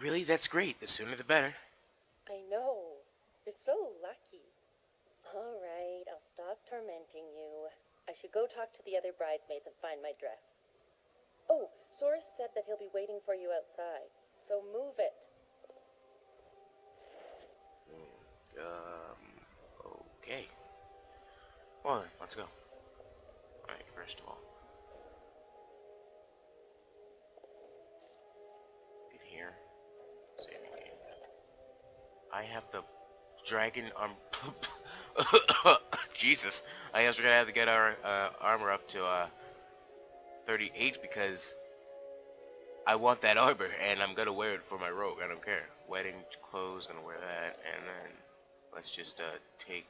Really? That's great. The sooner the better. I know. You're so lucky. All right, I'll stop tormenting you. I should go talk to the other bridesmaids and find my dress. Oh, Soros said that he'll be waiting for you outside, so move it. Okay. Well then, let's go. Alright, first of all. Get here. Saving game. I have the dragon Jesus. I guess we're gonna have to get our armor up to 38 because I want that armor and I'm gonna wear it for my rogue. I don't care. Wedding clothes, gonna wear that, and then let's just take.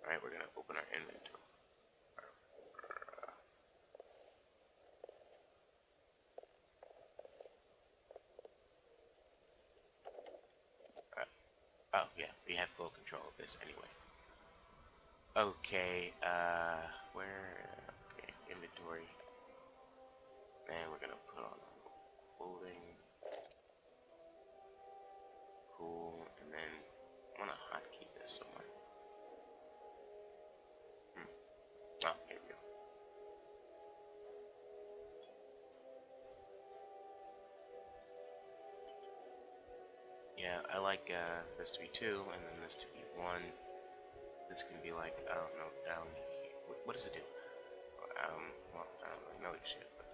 Alright, we're gonna open our inventory. Oh yeah, we have full control of this anyway. Okay, where? Okay, inventory. And we're gonna put on clothing. Cool, and then I wanna hotkey this somewhere. Oh, here we go. Yeah, I like this to be 2, and then this to be 1. This can be like, I don't know, down here. What does it do? Well, I don't really know this shit, but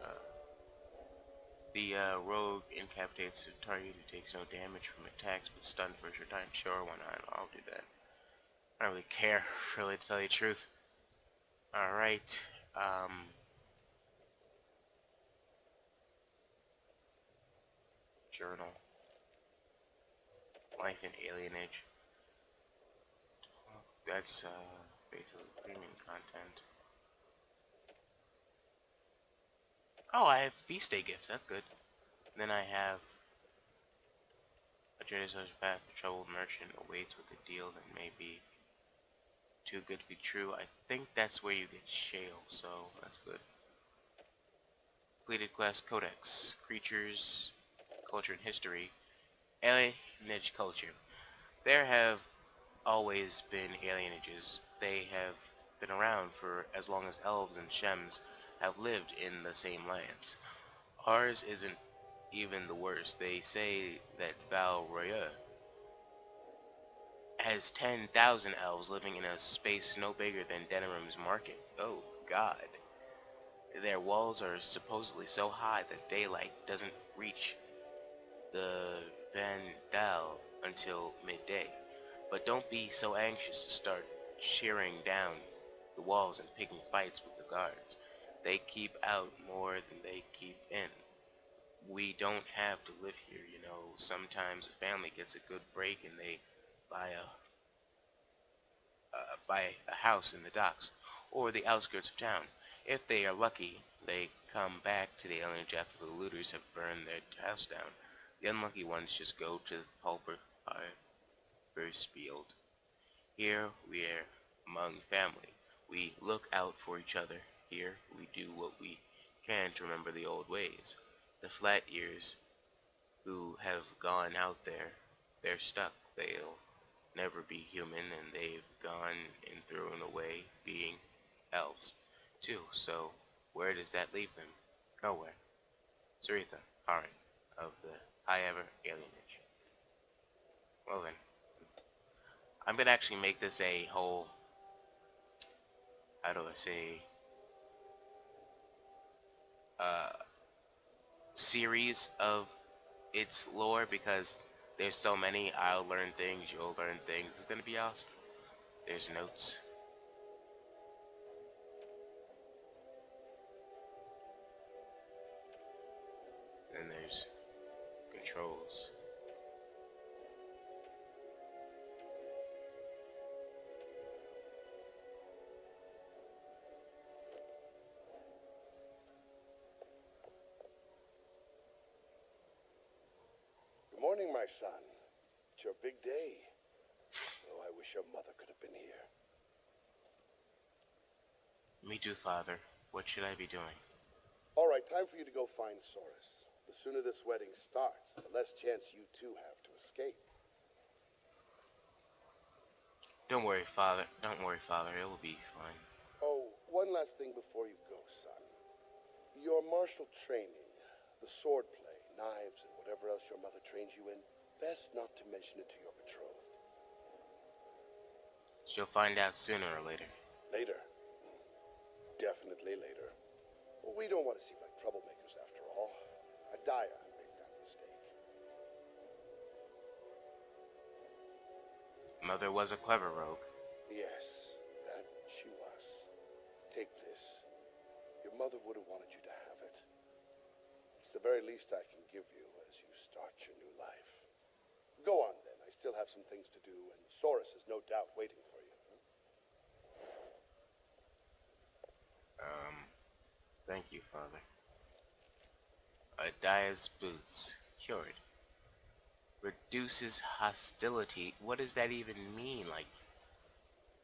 the rogue incapitates the target who takes no damage from attacks but stunned for a short time. Sure, why not? I'll do that. I don't really care, really, to tell you the truth. Alright, journal. Life in alienage. That's, basically premium content. Oh, I have feast day gifts, that's good. And then I have a trader's path, a troubled merchant awaits with a deal that may be too good to be true. I think that's where you get shale, so that's good. Completed quest codex. Creatures, culture and history. Alienage culture. There have always been alienages. They have been around for as long as elves and shems have lived in the same lands. Ours isn't even the worst. They say that Val Royer has 10,000 elves living in a space no bigger than Denham's Market. Oh, God. Their walls are supposedly so high that daylight doesn't reach the Vandal until midday. But don't be so anxious to start shearing down the walls and picking fights with the guards. They keep out more than they keep in. We don't have to live here, you know. Sometimes a family gets a good break and they buy a house in the docks or the outskirts of town. If they are lucky, they come back to the alienage after the looters have burned their house down. The unlucky ones just go to the pauper field. Here we are among family. We look out for each other. Here we do what we can to remember the old ways. The flat ears who have gone out there, they're stuck. They'll never be human, and they've gone and thrown away being elves, too. So, where does that leave them? Nowhere. Saritha, Haran, of the High Ever Alienage. Well then, I'm gonna actually make this a whole, how do I say, series of its lore, because there's so many. I'll learn things, you'll learn things. It's gonna be awesome. There's notes. And there's controls. Good morning, my son. It's your big day. Oh, I wish your mother could have been here. Me too, Father. What should I be doing? All right, time for you to go find Soros. The sooner this wedding starts, the less chance you two have to escape. Don't worry, Father. Don't worry, Father. It will be fine. Oh, one last thing before you go, son. Your martial training, the sword play, knives, and whatever else your mother trains you in, best not to mention it to your betrothed. She'll find out sooner or later. Later. Definitely later. Well, we don't want to seem like troublemakers after all. Adaya made that mistake. Mother was a clever rogue. Yes, that she was. Take this. Your mother would have wanted you to have it. It's the very least I can give you as you start your new life. Go on then. I still have some things to do, and Soros is no doubt waiting for you. Thank you, Father. Adaya's boots. Cured. Reduces hostility. What does that even mean? Like,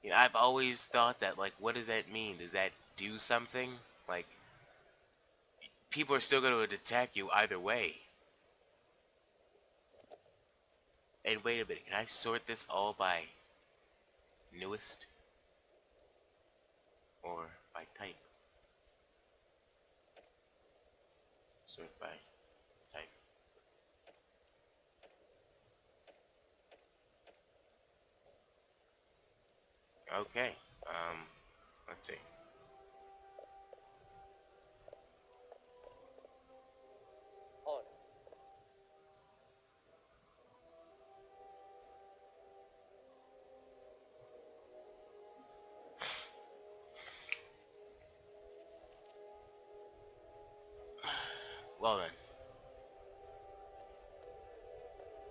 you know, I've always thought that, like, what does that mean? Does that do something? Like, people are still going to attack you either way. And wait a minute, can I sort this all by newest? Or by type? Sort by type. Okay, let's see. On. Well then.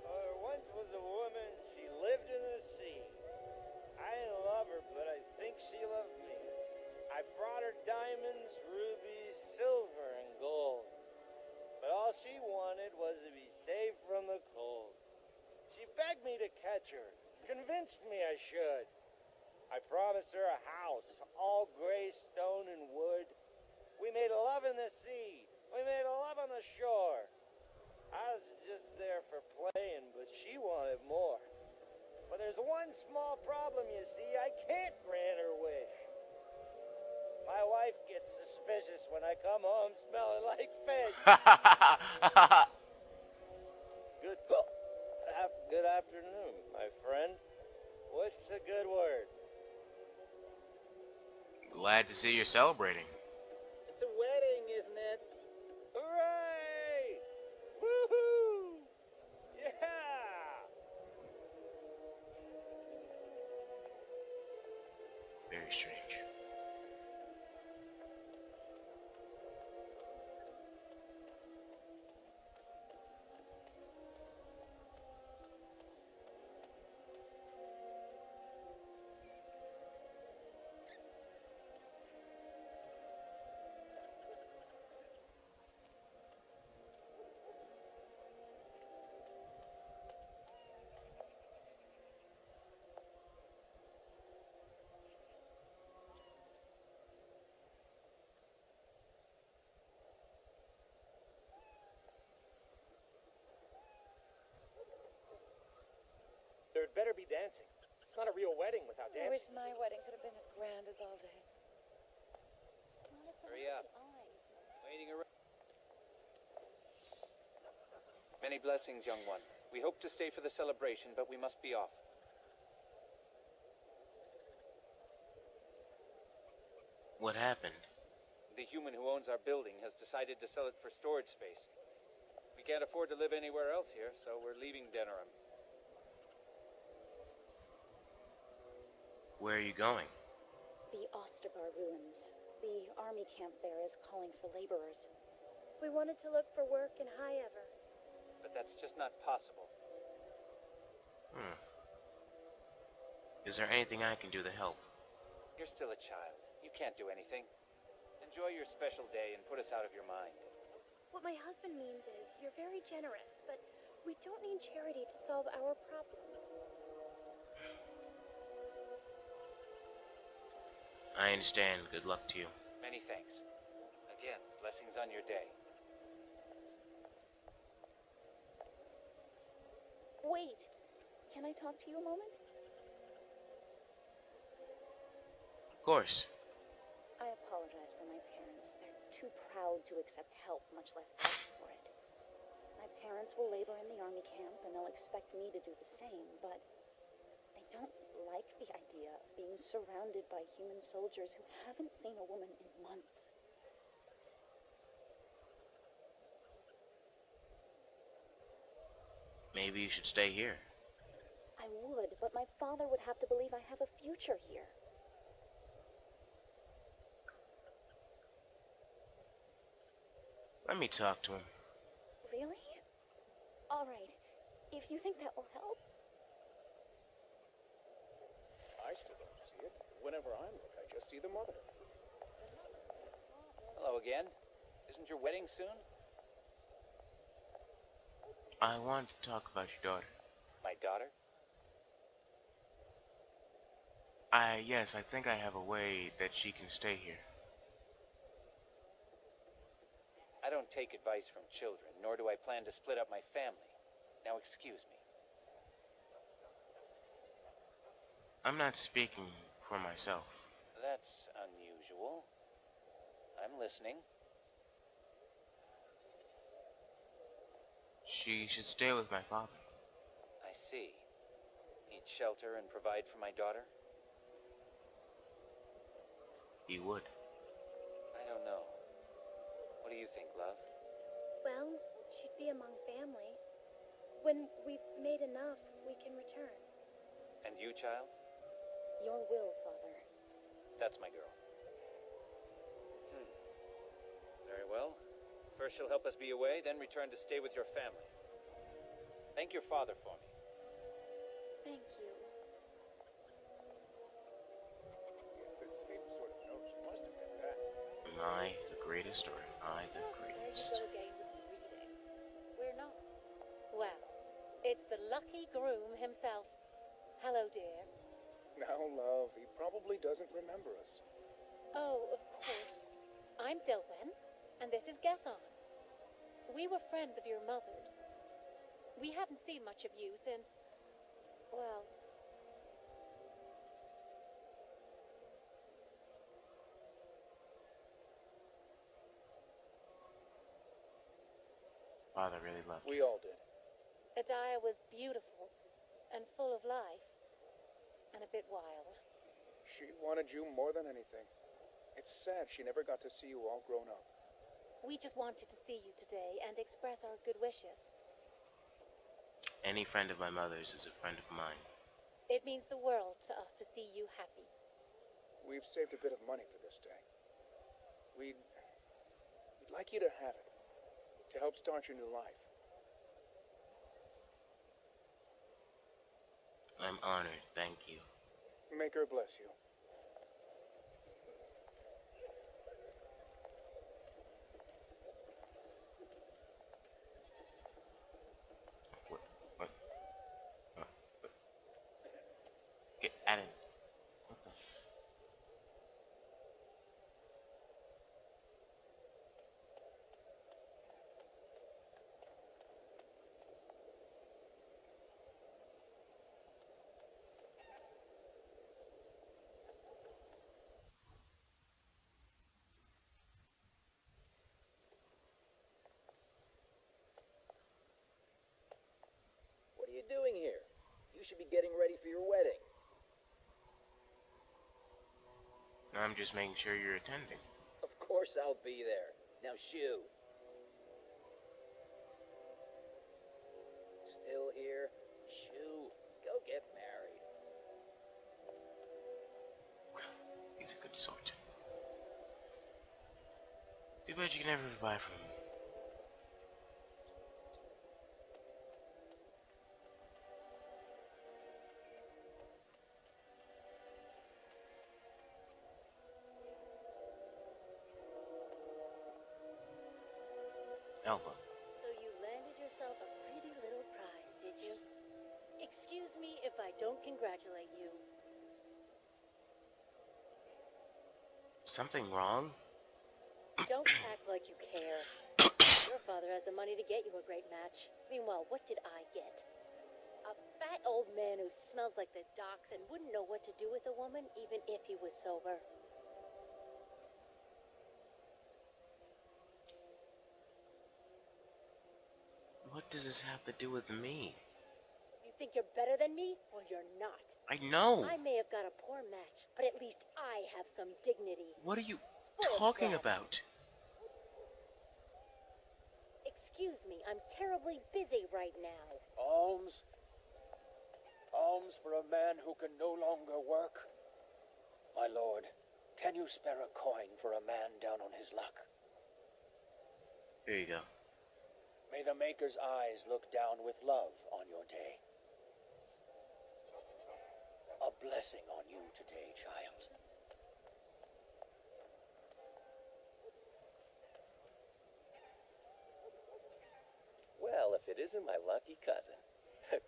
There once was a woman, she lived in the sea. I didn't love her, but I think she loved me. I brought her diamonds, rubies, silver, and gold. But all she wanted was to be safe from the cold. She begged me to catch her, convinced me I should. I promised her a house, all gray stone and wood. We made love in the sea. We made love on the shore. I was just there for playing, but she wanted more. But there's one small problem, you see. I can't grant her wish. My wife gets suspicious when I come home smelling like fish. Good afternoon, my friend. What's a good word? Glad to see you're celebrating. It's a wedding, isn't it? Hooray! Woohoo! Yeah! Very strange. There'd better be dancing. It's not a real wedding without I wish dancing. my wedding could have been as grand as all this. Hurry up. Waiting around. Many blessings, young one. We hope to stay for the celebration, but we must be off. What happened? The human who owns our building has decided to sell it for storage space. We can't afford to live anywhere else here, so we're leaving Denerim. Where are you going? The Osterbar ruins. The army camp there is calling for laborers. We wanted to look for work in High Ever. But that's just not possible. Is there anything I can do to help? You're still a child. You can't do anything. Enjoy your special day and put us out of your mind. What my husband means is, you're very generous, but we don't need charity to solve our problems. I understand. Good luck to you. Many thanks. Again, blessings on your day. Wait, can I talk to you a moment? Of course. I apologize for my parents. They're too proud to accept help, much less ask for it. My parents will labor in the army camp, and they'll expect me to do the same, but I don't like the idea of being surrounded by human soldiers who haven't seen a woman in months. Maybe you should stay here. I would, but my father would have to believe I have a future here. Let me talk to him. Really? All right. If you think that will help. I still don't see it. Whenever I look, I just see the mother. Hello again. Isn't your wedding soon? I want to talk about your daughter. My daughter? Yes, I think I have a way that she can stay here. I don't take advice from children, nor do I plan to split up my family. Now excuse me. I'm not speaking for myself. That's unusual. I'm listening. She should stay with my father. I see. Need shelter and provide for my daughter? He would. I don't know. What do you think, love? Well, she'd be among family. When we've made enough, we can return. And you, child? Your will, Father. That's my girl. Very well. First she'll help us be away, then return to stay with your family. Thank your father for me. Thank you. It's the same sort of note. She must have been that. Am I the greatest or am I the There you greatest? go again with the reading. We're not. Well, it's the lucky groom himself. Hello, dear. Now, love, he probably doesn't remember us. Oh, of course. I'm Dilwyn, and this is Gethon. We were friends of your mother's. We haven't seen much of you since, well... Father really loved you. We all did. Adiah was beautiful and full of life, and a bit wild. She wanted you more than anything. It's sad she never got to see you all grown up. We just wanted to see you today and express our good wishes. Any friend of my mother's is a friend of mine. It means the world to us to see you happy. We've saved a bit of money for this day. We'd like you to have it, to help start your new life. I'm honored, thank you. Make her bless you. What? Get at it. What the? What are you doing here? You should be getting ready for your wedding. I'm just making sure you're attending. Of course I'll be there. Now shoo. Still here? Shoo. Go get married. He's a good sort. Too bad you can never buy from him. Elba. So you landed yourself a pretty little prize, did you? Excuse me if I don't congratulate you. Something wrong? Don't act like you care. Your father has the money to get you a great match. Meanwhile, what did I get? A fat old man who smells like the docks and wouldn't know what to do with a woman even if he was sober. What does this have to do with me? You think you're better than me? Well, you're not. I know. I may have got a poor match, but at least I have some dignity. What are you Spoiled talking brat. about? Excuse me, I'm terribly busy right now. Alms? Alms for a man who can no longer work? My lord, can you spare a coin for a man down on his luck? Here you go. May the Maker's eyes look down with love on your day. A blessing on you today, child. Well, if it isn't my lucky cousin.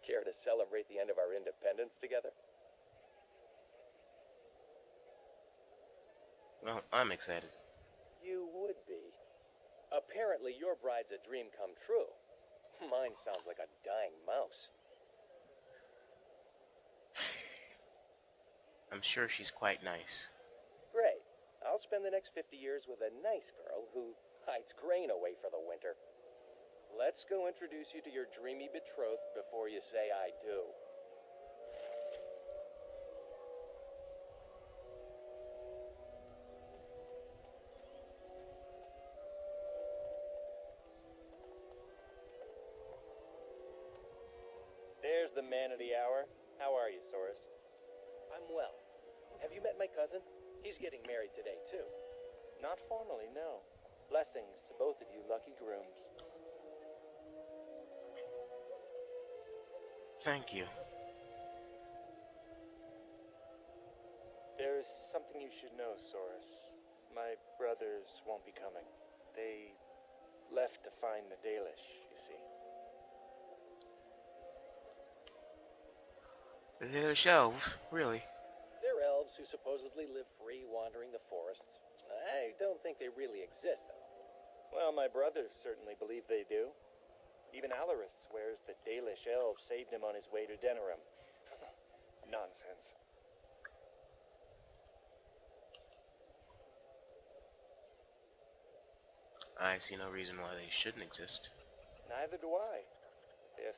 Care to celebrate the end of our independence together? Well, I'm excited. You would be. Apparently your bride's a dream come true. Mine sounds like a dying mouse. I'm sure she's quite nice. Great. I'll spend the next 50 years with a nice girl who hides grain away for the winter. Let's go introduce you to your dreamy betrothed before you say I do. There's the man of the hour. How are you, Soros? I'm well. Have you met my cousin? He's getting married today, too. Not formally, no. Blessings to both of you lucky grooms. Thank you. There's something you should know, Soros. My brothers won't be coming. They left to find the Dalish, you see. They're shelves, really. They're elves who supposedly live free wandering the forests. I don't think they really exist, though. Well, my brothers certainly believe they do. Even Alarith swears that Dalish elves saved him on his way to Denerim. Nonsense. I see no reason why they shouldn't exist. Neither do I. They're